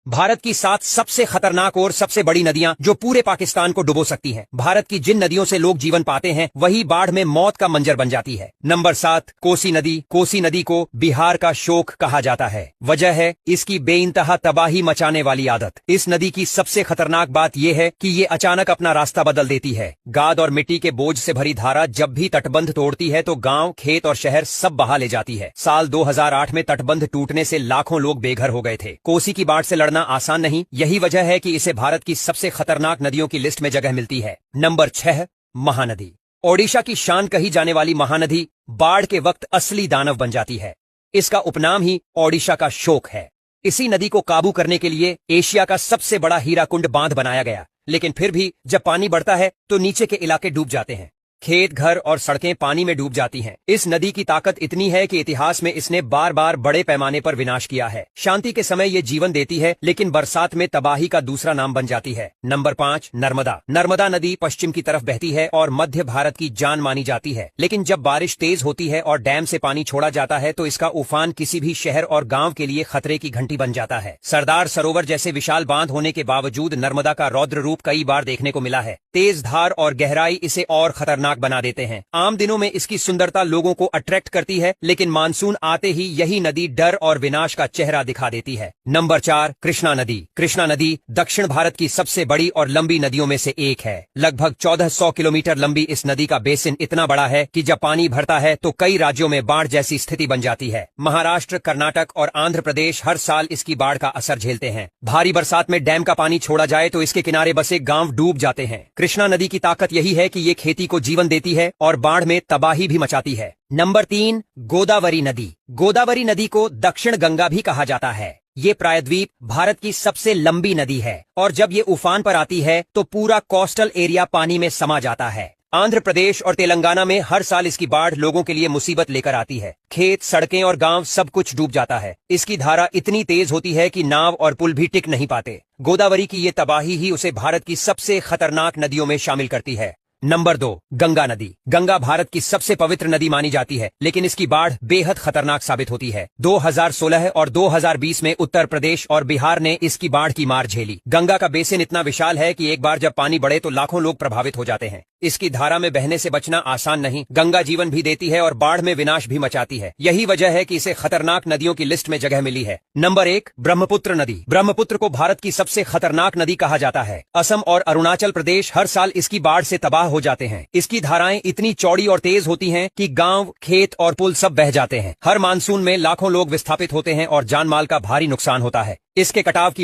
भारत की 7 सबसे खतरनाक और सबसे बड़ी नदियां जो पूरे पाकिस्तान को डुबो सकती हैं। भारत की जिन नदियों से लोग जीवन पाते हैं वही बाढ़ में मौत का मंजर बन जाती है। नंबर 7, कोसी नदी। कोसी नदी को बिहार का शोक कहा जाता है। वजह है इसकी बेइंतहा तबाही मचाने वाली आदत। इस नदी की सबसे खतरनाक बात यह है कि ये अचानक अपना रास्ता बदल देती है। गाद और मिट्टी के बोझ से भरी धारा जब भी तटबंध तोड़ती है तो गांव, खेत और शहर सब बहा ले जाती है। साल 2008 में तटबंध टूटने से लाखों लोग बेघर हो गए थे। कोसी की बाढ़ से लड़ना आसान नहीं, यही वजह है कि इसे भारत की सबसे खतरनाक नदियों की लिस्ट में जगह मिलती है। नंबर 6, महानदी। ओडिशा की शान कही जाने वाली महानदी बाढ़ के वक्त असली दानव बन जाती है। इसका उपनाम ही ओडिशा का शोक है। इसी नदी को काबू करने के लिए एशिया का सबसे बड़ा हीराकुंड बांध बनाया गया, लेकिन फिर भी जब पानी बढ़ता है तो नीचे के इलाके डूब जाते हैं। खेत, घर और सड़कें पानी में डूब जाती हैं। इस नदी की ताकत इतनी है कि इतिहास में इसने बार बार बड़े पैमाने पर विनाश किया है। शांति के समय ये जीवन देती है, लेकिन बरसात में तबाही का दूसरा नाम बन जाती है। नंबर 5, नर्मदा। नर्मदा नदी पश्चिम की तरफ बहती है और मध्य भारत की जान मानी जाती है, लेकिन जब बारिश तेज होती है और डैम से पानी छोड़ा जाता है तो इसका उफान किसी भी शहर और गांव के लिए खतरे की घंटी बन जाता है। सरदार सरोवर जैसे विशाल बांध होने के बावजूद नर्मदा का रौद्र रूप कई बार देखने को मिला है। तेज धार और गहराई इसे और खतरनाक बना देते हैं। आम दिनों में इसकी सुंदरता लोगों को अट्रैक्ट करती है, लेकिन मानसून आते ही यही नदी डर और विनाश का चेहरा दिखा देती है। नंबर 4, कृष्णा नदी। कृष्णा नदी दक्षिण भारत की सबसे बड़ी और लंबी नदियों में से एक है। लगभग 1400 किलोमीटर लंबी इस नदी का बेसिन इतना बड़ा है कि जब पानी भरता है तो कई राज्यों में बाढ़ जैसी स्थिति बन जाती है। महाराष्ट्र, कर्नाटक और आंध्र प्रदेश हर साल इसकी बाढ़ का असर झेलते हैं। भारी बरसात में डैम का पानी छोड़ा जाए तो इसके किनारे बसे गांव डूब जाते हैं। कृष्णा नदी की ताकत यही है कि ये खेती को जीवन देती है और बाढ़ में तबाही भी मचाती है। नंबर 3, गोदावरी नदी। गोदावरी नदी को दक्षिण गंगा भी कहा जाता है। ये प्रायद्वीप भारत की सबसे लंबी नदी है और जब ये उफान पर आती है तो पूरा कोस्टल एरिया पानी में समा जाता है। आंध्र प्रदेश और तेलंगाना में हर साल इसकी बाढ़ लोगों के लिए मुसीबत लेकर आती है। खेत, सड़कें और गांव सब कुछ डूब जाता है। इसकी धारा इतनी तेज होती है कि नाव और पुल भी टिक नहीं पाते। गोदावरी की ये तबाही ही उसे भारत की सबसे खतरनाक नदियों में शामिल करती है। नंबर 2, गंगा नदी। गंगा भारत की सबसे पवित्र नदी मानी जाती है, लेकिन इसकी बाढ़ बेहद खतरनाक साबित होती है। 2016 और 2020 में उत्तर प्रदेश और बिहार ने इसकी बाढ़ की मार झेली। गंगा का बेसिन इतना विशाल है कि एक बार जब पानी बढ़े तो लाखों लोग प्रभावित हो जाते हैं। इसकी धारा में बहने से बचना आसान नहीं। गंगा जीवन भी देती है और बाढ़ में विनाश भी मचाती है। यही वजह है कि इसे खतरनाक नदियों की लिस्ट में जगह मिली है। नंबर 1, ब्रह्मपुत्र नदी। ब्रह्मपुत्र को भारत की सबसे खतरनाक नदी कहा जाता है। असम और अरुणाचल प्रदेश हर साल इसकी बाढ़ से तबाह हो जाते हैं। इसकी धाराएं इतनी चौड़ी और तेज होती हैं कि गांव, खेत और पुल सब बह जाते हैं। हर मानसून में लाखों लोग विस्थापित होते हैं और जान माल का भारी नुकसान होता है। इसके कटाव की